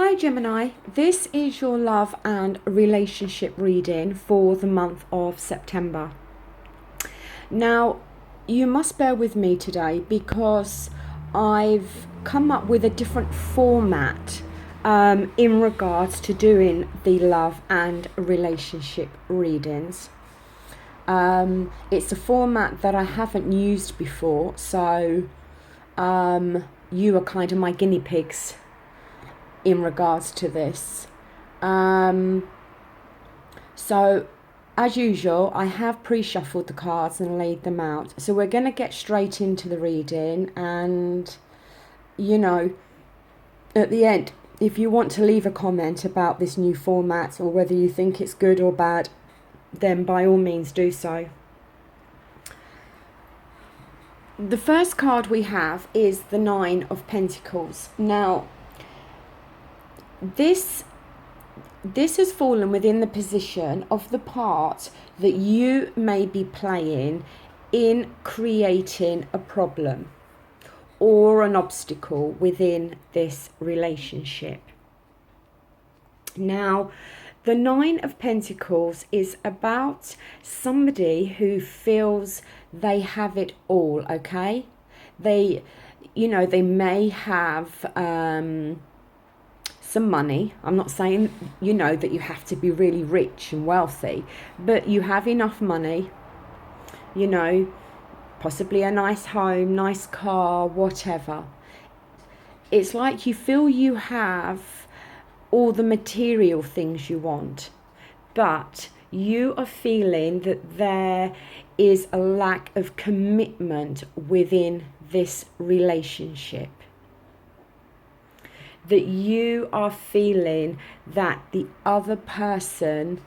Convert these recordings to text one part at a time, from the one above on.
Hi Gemini, this is your love and relationship reading for the month of September. Now, you must bear with me today because I've come up with a different format in regards to doing the love and relationship readings. It's a format that I haven't used before, so you are kind of my guinea pigs in regards to this. So as usual, I have pre-shuffled the cards and laid them out, so we're going to get straight into the reading, and you know, at the end, if you want to leave a comment about this new format or whether you think it's good or bad, then by all means do so. The first card we have is the Nine of Pentacles. Now, this has fallen within the position of the part that you may be playing in creating a problem or an obstacle within this relationship. Now, the Nine of Pentacles is about somebody who feels they have it all, okay? They may have some money. I'm not saying, that you have to be really rich and wealthy, but you have enough money, possibly a nice home, nice car, whatever. It's like you feel you have all the material things you want, but you are feeling that there is a lack of commitment within this relationship. That you are feeling that the other person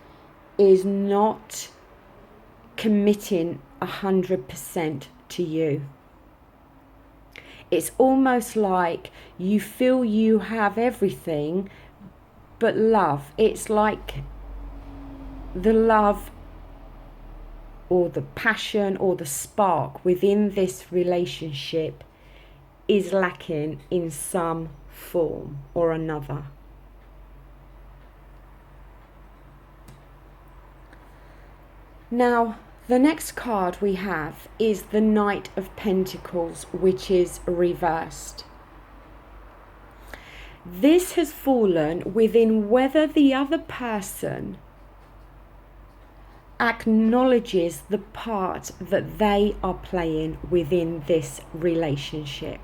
is not committing 100% to you. It's almost like you feel you have everything, but love, it's like the love or the passion or the spark within this relationship is lacking in some form or another. Now, the next card we have is the Knight of Pentacles, which is reversed. This has fallen within whether the other person acknowledges the part that they are playing within this relationship.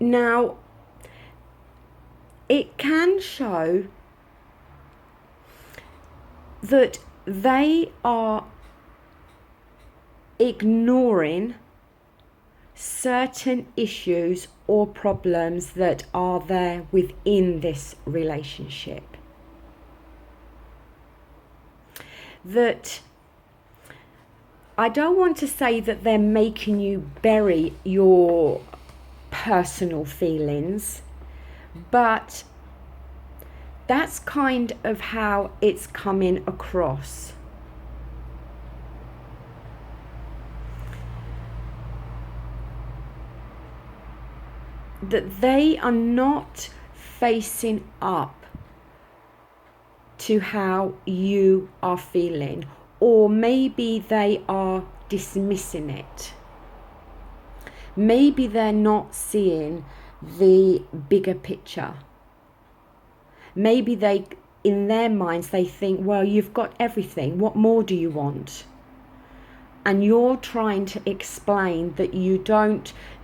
Now, it can show that they are ignoring certain issues or problems that are there within this relationship. That I don't want to say that they're making you bury your personal feelings, but that's kind of how it's coming across. That they are not facing up to how you are feeling, or maybe they are dismissing it. Maybe they're not seeing the bigger picture. Maybe in their minds, they think, well, you've got everything. What more do you want? And you're trying to explain that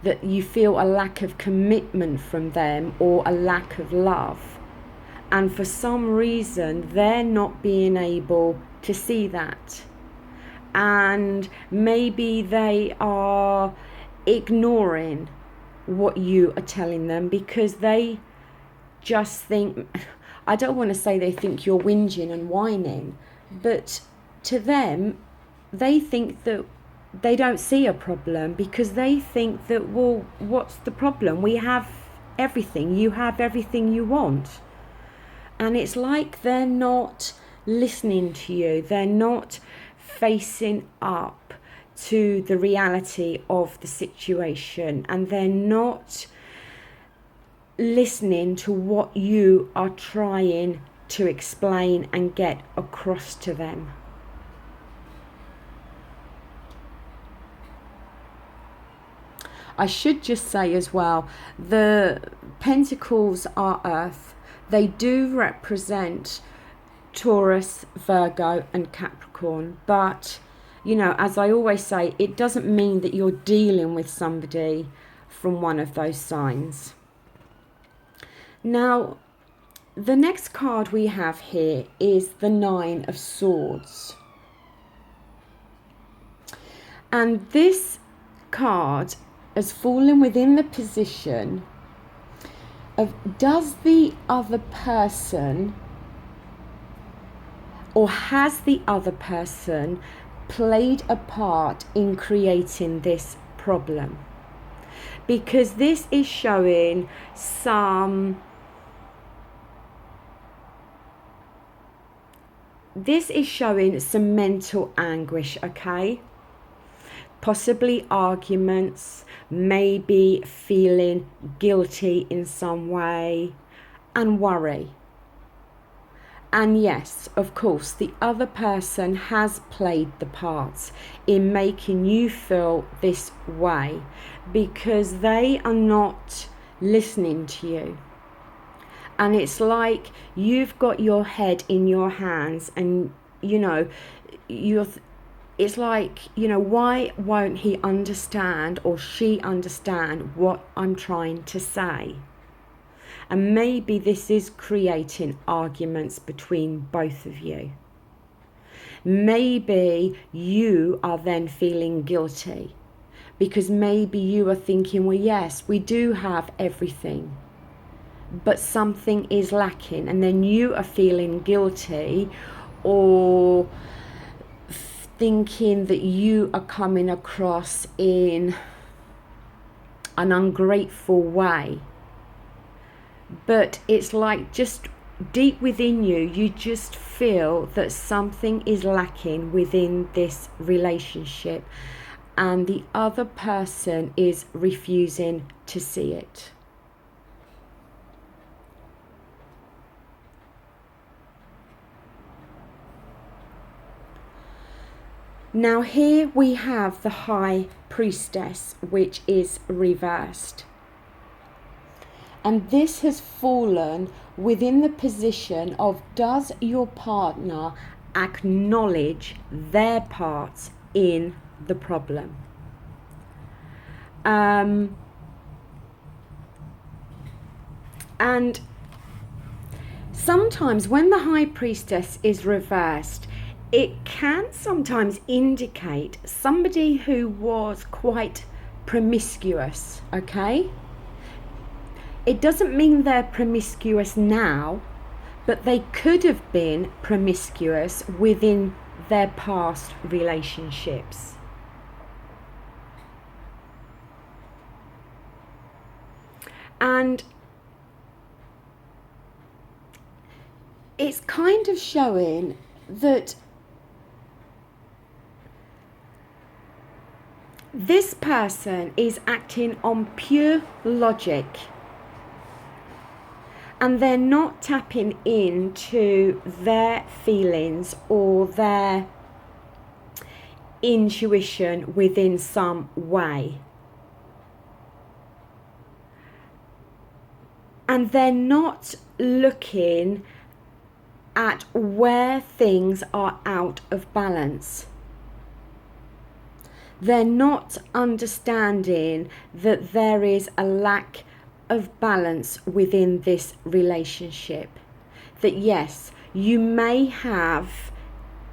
that you feel a lack of commitment from them or a lack of love. And for some reason, they're not being able to see that. And maybe they are ignoring what you are telling them because they just think, I don't want to say they think you're whinging and whining, but to them, they think that they don't see a problem because they think that, well, what's the problem? We have everything. You have everything you want. And it's like they're not listening to you. They're not facing up to the reality of the situation, and they're not listening to what you are trying to explain and get across to them. I should just say as well, the Pentacles are Earth. They do represent Taurus, Virgo and Capricorn, but you know, as I always say, it doesn't mean that you're dealing with somebody from one of those signs. Now, the next card we have here is the Nine of Swords. And this card has fallen within the position of, does the other person, or has the other person played a part in creating this problem? Because this is showing some mental anguish, okay? Possibly arguments, maybe feeling guilty in some way, and worry. And yes, of course, the other person has played the part in making you feel this way, because they are not listening to you. And it's like you've got your head in your hands, and you know, it's like, you know, why won't he understand or she understand what I'm trying to say? And maybe this is creating arguments between both of you. Maybe you are then feeling guilty, because maybe you are thinking, well, yes, we do have everything, but something is lacking, and then you are feeling guilty or thinking that you are coming across in an ungrateful way. But it's like, just deep within you, you just feel that something is lacking within this relationship, and the other person is refusing to see it. Now here we have the High Priestess, which is reversed. And this has fallen within the position of, does your partner acknowledge their part in the problem? And sometimes when the High Priestess is reversed, it can sometimes indicate somebody who was quite promiscuous, okay? It doesn't mean they're promiscuous now, but they could have been promiscuous within their past relationships. And it's kind of showing that this person is acting on pure logic, and they're not tapping into their feelings or their intuition within some way. And they're not looking at where things are out of balance. They're not understanding that there is a lack of balance within this relationship. That yes, you may have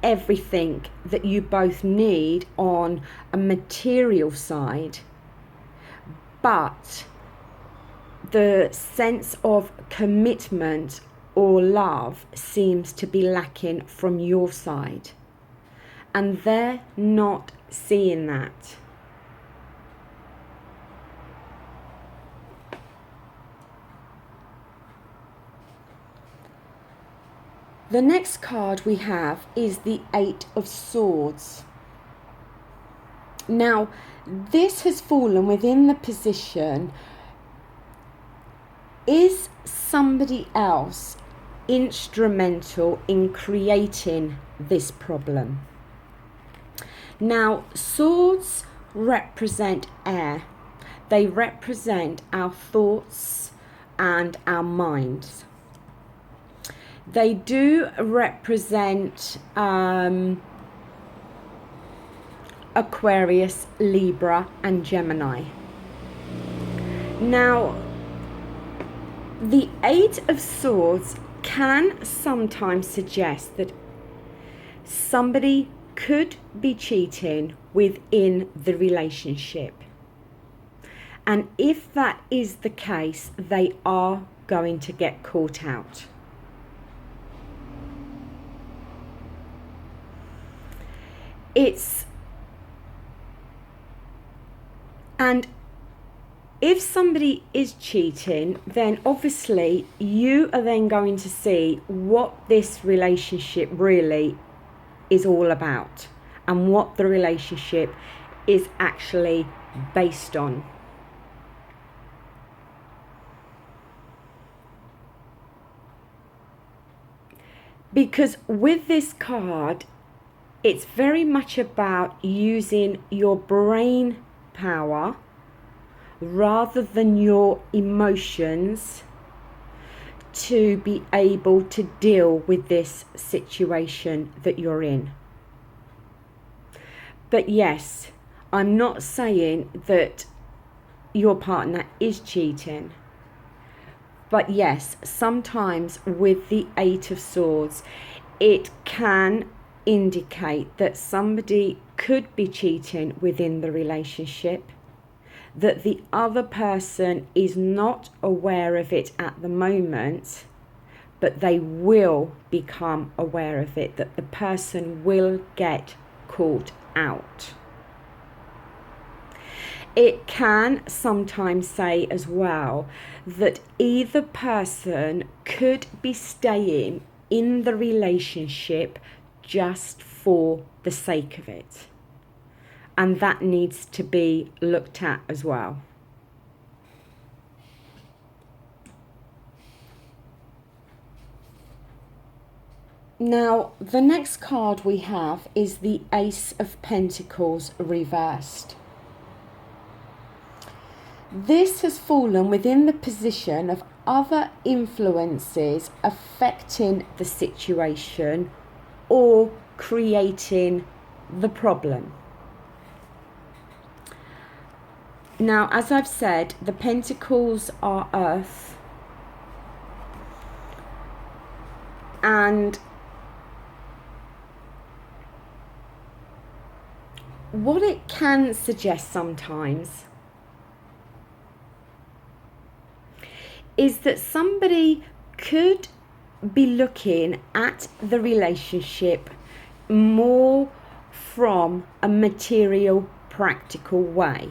everything that you both need on a material side, but the sense of commitment or love seems to be lacking from your side, and they're not seeing that. The next card we have is the Eight of Swords. Now, this has fallen within the position, is somebody else instrumental in creating this problem? Now, swords represent air. They represent our thoughts and our minds. They do represent Aquarius, Libra and Gemini. Now, the Eight of Swords can sometimes suggest that somebody could be cheating within the relationship. And if that is the case, they are going to get caught out. And if somebody is cheating, then obviously you are then going to see what this relationship really is all about and what the relationship is actually based on. Because with this card, it's very much about using your brain power rather than your emotions to be able to deal with this situation that you're in. But yes, I'm not saying that your partner is cheating. But yes, sometimes with the Eight of Swords, it can indicate that somebody could be cheating within the relationship, that the other person is not aware of it at the moment, but they will become aware of it, that the person will get caught out. It can sometimes say as well that either person could be staying in the relationship just for the sake of it. And that needs to be looked at as well. Now, the next card we have is the Ace of Pentacles reversed. This has fallen within the position of other influences affecting the situation or creating the problem. Now, as I've said, the Pentacles are earth, and what it can suggest sometimes is that somebody could be looking at the relationship more from a material, practical way,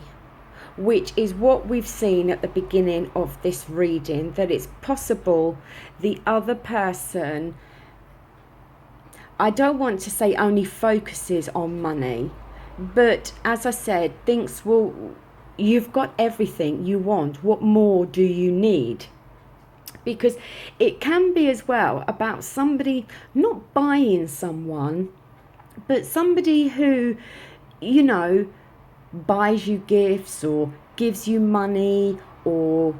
which is what we've seen at the beginning of this reading, that it's possible the other person, I don't want to say only focuses on money, but as I said, thinks, well, you've got everything you want, what more do you need? Because it can be as well about somebody not buying someone, but somebody who, you know, buys you gifts or gives you money or,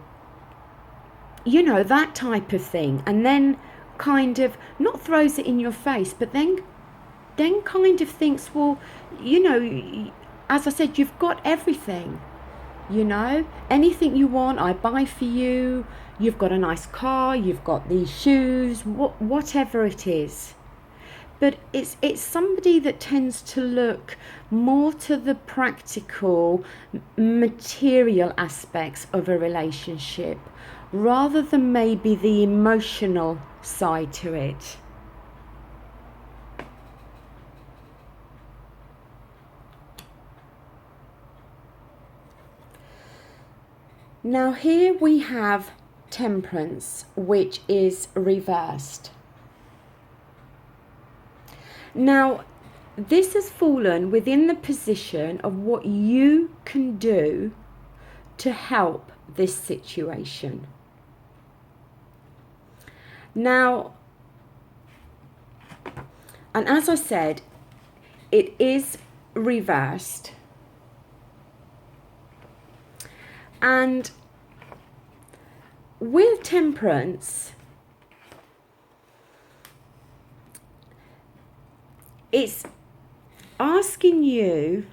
you know, that type of thing, and then kind of not throws it in your face, but then kind of thinks, well, you know, as I said, you've got everything, you know, anything you want I buy for you, you've got a nice car, you've got these shoes, whatever it is. But it's somebody that tends to look more to the practical, material aspects of a relationship rather than maybe the emotional side to it. Now here we have Temperance, which is reversed. Now, this has fallen within the position of what you can do to help this situation. Now, and as I said, it is reversed. And with Temperance, it's asking you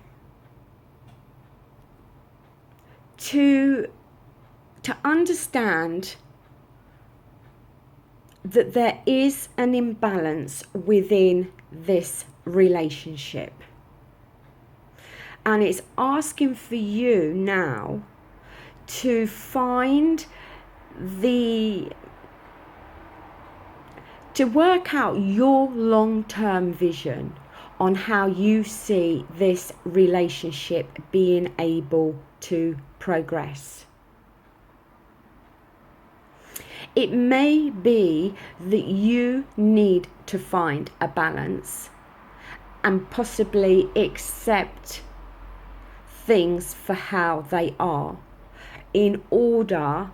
to understand that there is an imbalance within this relationship. And it's asking for you now to find to work out your long-term vision on how you see this relationship being able to progress. It may be that you need to find a balance and possibly accept things for how they are in order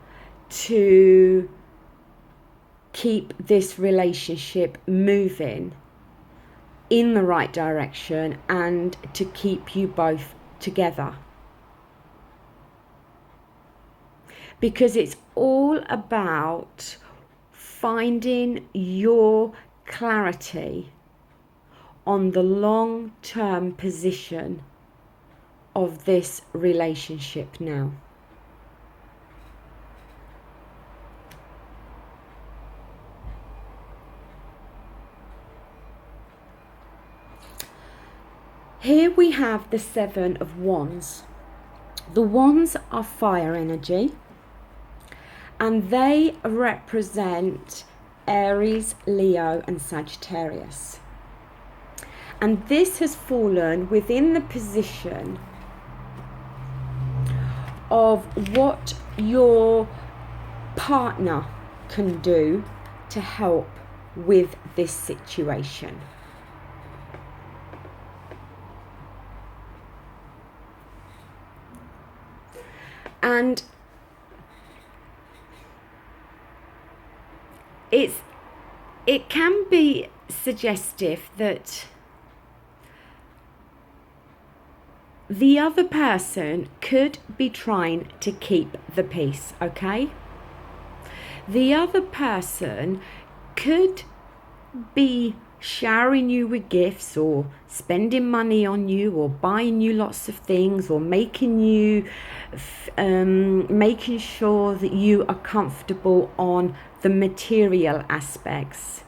to keep this relationship moving in the right direction and to keep you both together. Because it's all about finding your clarity on the long-term position of this relationship now. Here we have the Seven of Wands. The Wands are fire energy, and they represent Aries, Leo, and Sagittarius. And this has fallen within the position of what your partner can do to help with this situation. And it can be suggestive that the other person could be trying to keep the peace, okay? The other person could be showering you with gifts or spending money on you or buying you lots of things or making sure that you are comfortable on the material aspects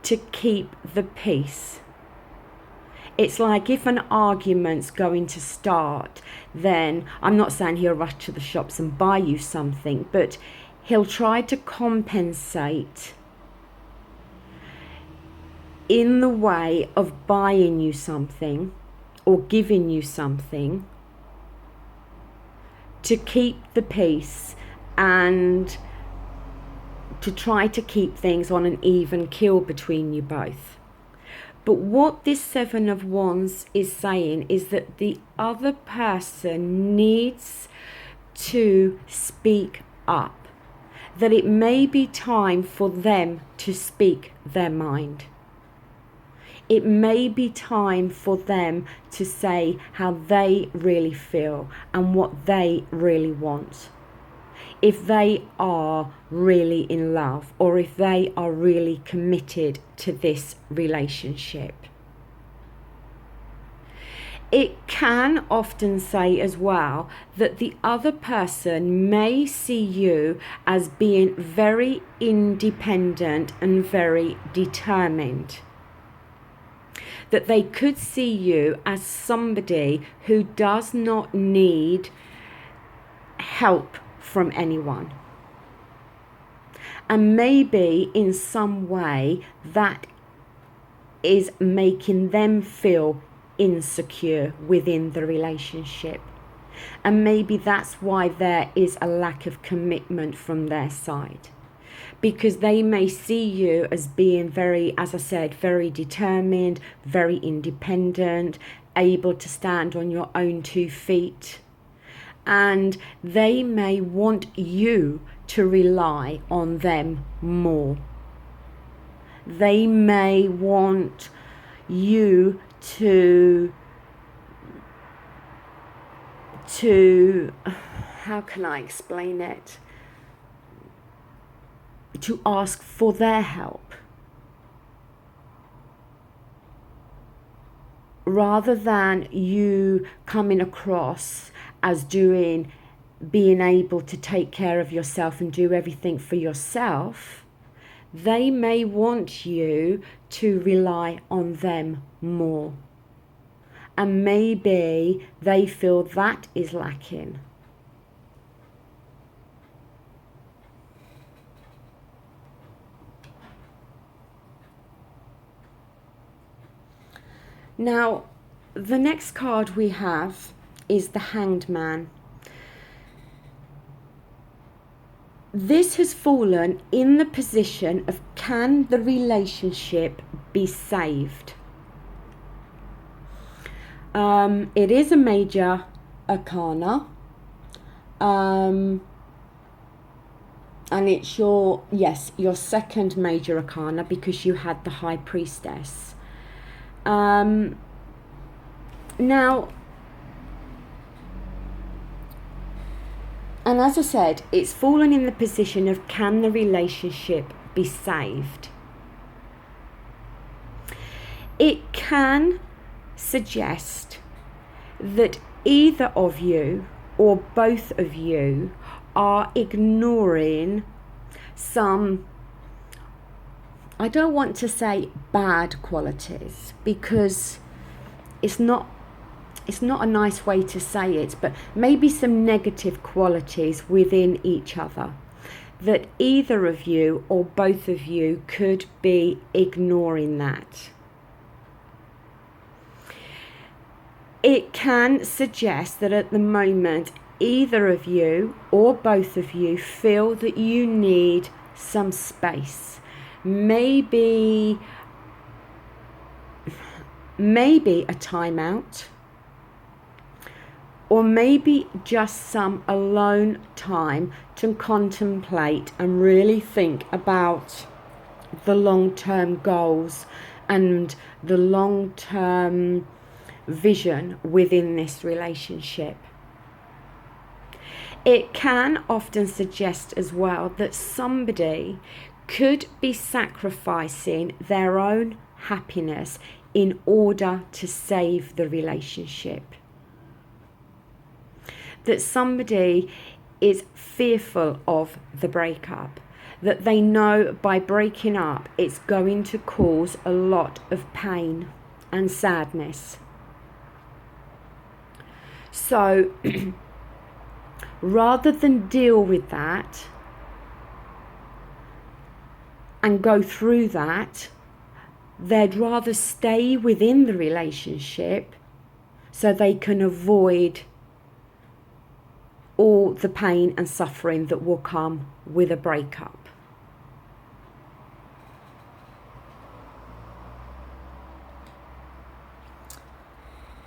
to keep the peace. It's like if an argument's going to start, then I'm not saying he'll rush to the shops and buy you something, but he'll try to compensate in the way of buying you something or giving you something to keep the peace and to try to keep things on an even keel between you both. But what this Seven of Wands is saying is that the other person needs to speak up, that it may be time for them to speak their mind. It may be time for them to say how they really feel and what they really want. If they are really in love or if they are really committed to this relationship. It can often say as well that the other person may see you as being very independent and very determined. That they could see you as somebody who does not need help from anyone. And maybe in some way that is making them feel insecure within the relationship. And maybe that's why there is a lack of commitment from their side. because they may see you as being very, as I said, very determined, very independent, able to stand on your own 2 feet. And they may want you to rely on them more. They may want you to how can I explain it? To ask for their help, rather than you coming across as being able to take care of yourself and do everything for yourself. They may want you to rely on them more. And maybe they feel that is lacking. Now, the next card we have is the Hanged Man. This has fallen in the position of, can the relationship be saved? It is a major arcana. And it's your second major arcana, because you had the High Priestess. Now, and as I said, it's fallen in the position of, can the relationship be saved? It can suggest that either of you or both of you are ignoring some, I don't want to say bad qualities, because it's not a nice way to say it, but maybe some negative qualities within each other that either of you or both of you could be ignoring that. It can suggest that at the moment either of you or both of you feel that you need some space. Maybe a timeout, or maybe just some alone time to contemplate and really think about the long-term goals and the long-term vision within this relationship. It can often suggest as well that somebody could be sacrificing their own happiness in order to save the relationship. That somebody is fearful of the breakup, that they know by breaking up it's going to cause a lot of pain and sadness. So rather than deal with that and go through that, they'd rather stay within the relationship so they can avoid all the pain and suffering that will come with a breakup.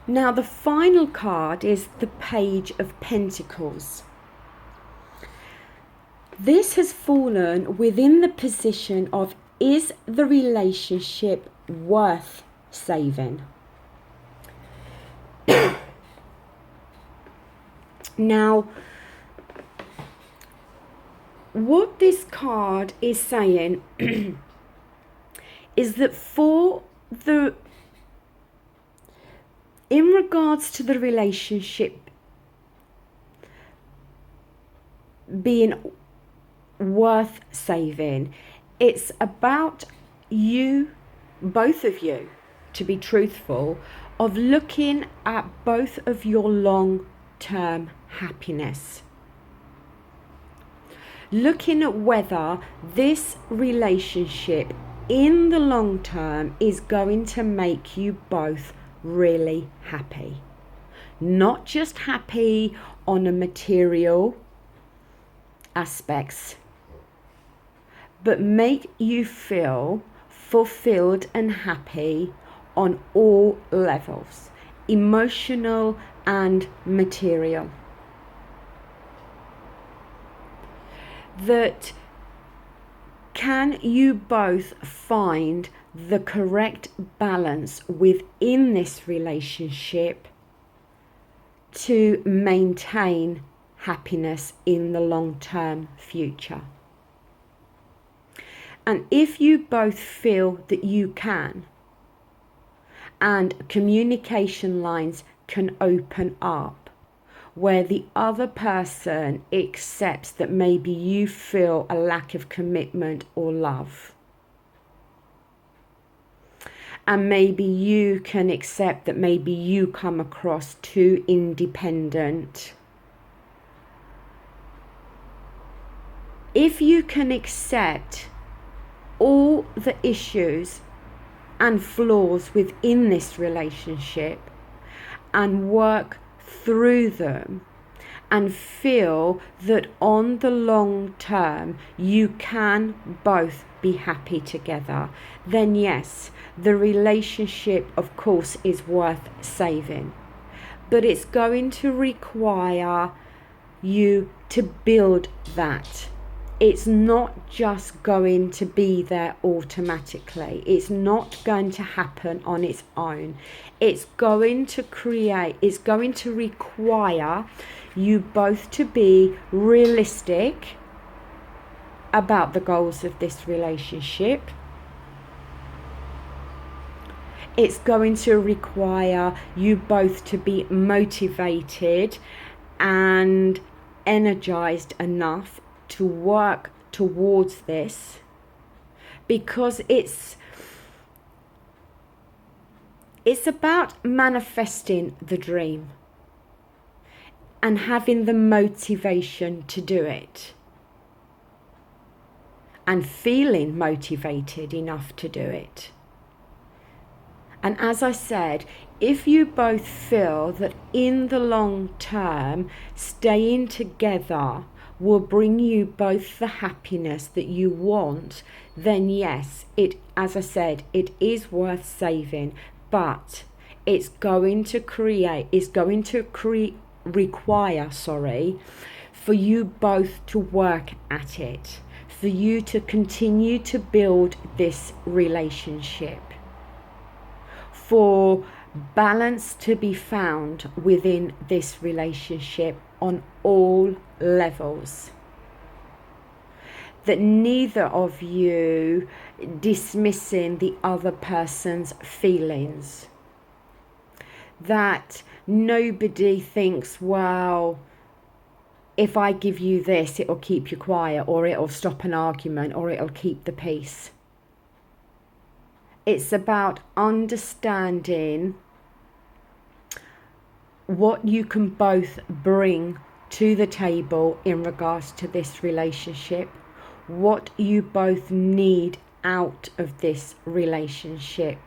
Now, the final card is the Page of Pentacles. This has fallen within the position of, is the relationship worth saving? Now, what this card is saying is that in regards to the relationship being worth saving, it's about you, both of you, to be truthful, of looking at both of your long-term happiness. Looking at whether this relationship in the long term is going to make you both really happy. Not just happy on a material aspects, but make you feel fulfilled and happy on all levels, emotional and material. That can you both find the correct balance within this relationship to maintain happiness in the long-term future? And if you both feel that you can, and communication lines can open up, where the other person accepts that maybe you feel a lack of commitment or love, and maybe you can accept that maybe you come across too independent. If you can accept all the issues and flaws within this relationship and work through them and feel that on the long term you can both be happy together, then yes, the relationship of course is worth saving. But it's going to require you to build that. It's not just going to be there automatically. It's not going to happen on its own. It's going to require you both to be realistic about the goals of this relationship. It's going to require you both to be motivated and energized enough to work towards this, because it's about manifesting the dream and having the motivation to do it and feeling motivated enough to do it. And as I said, if you both feel that in the long term staying together will bring you both the happiness that you want, then yes, as I said, it is worth saving, but it's going to require for you both to work at it, for you to continue to build this relationship, for balance to be found within this relationship on all levels. That neither of you dismissing the other person's feelings. That nobody thinks, well, if I give you this, it'll keep you quiet, or it'll stop an argument, or it'll keep the peace. It's about understanding what you can both bring to the table in regards to this relationship, what you both need out of this relationship,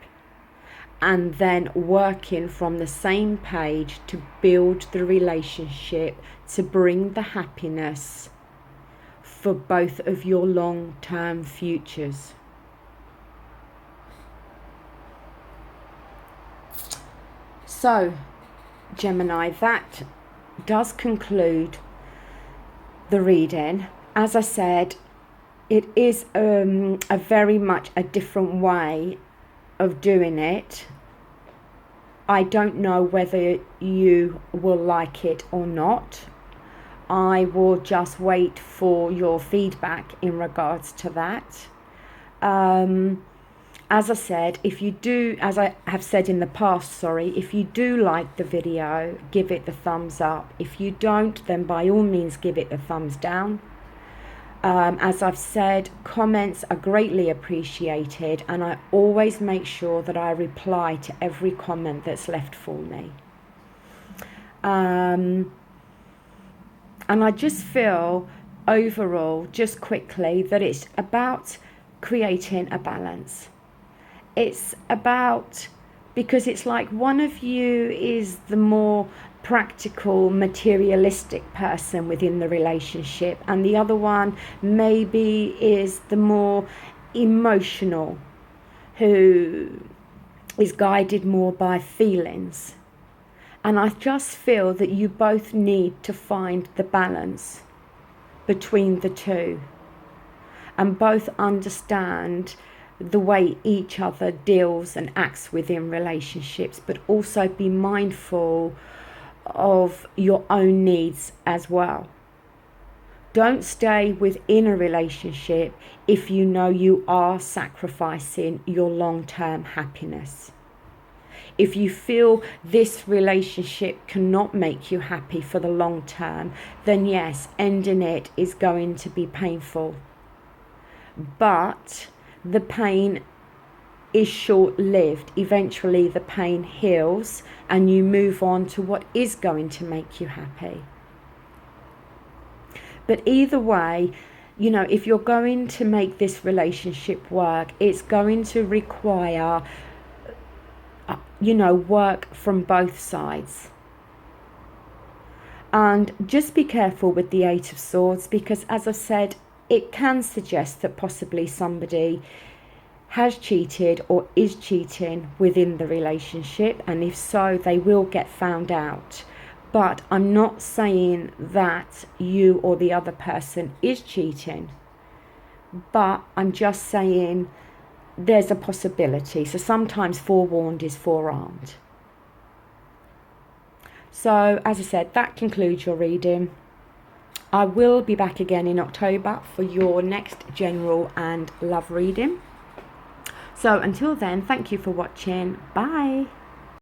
and then working from the same page to build the relationship to bring the happiness for both of your long-term futures. So, Gemini, that does conclude the reading. As I said, it is a very much a different way of doing it. I don't know whether you will like it or not. I will just wait for your feedback in regards to that. As I said, if you do, as I have said in the past, if you do like the video, give it the thumbs up. If you don't, then by all means give it the thumbs down. As I've said, comments are greatly appreciated, and I always make sure that I reply to every comment that's left for me. And I just feel overall, just quickly, that it's about creating a balance. It's about, because it's like one of you is the more practical, materialistic person within the relationship, and the other one maybe is the more emotional, who is guided more by feelings. And I just feel that you both need to find the balance between the two and both understand the way each other deals and acts within relationships, but also be mindful of your own needs as well. Don't stay within a relationship if you know you are sacrificing your long-term happiness. If you feel this relationship cannot make you happy for the long term, then yes, ending it is going to be painful. But the pain is short-lived. Eventually the pain heals and you move on to what is going to make you happy. But either way, you know, if you're going to make this relationship work, it's going to require, you know, work from both sides. And just be careful with the Eight of Swords, because as I've said, it can suggest that possibly somebody has cheated or is cheating within the relationship, and if so, they will get found out. But I'm not saying that you or the other person is cheating, but I'm just saying there's a possibility. So sometimes forewarned is forearmed. So as I said, that concludes your reading. I will be back again in October for your next general and love reading. So until then, thank you for watching. Bye.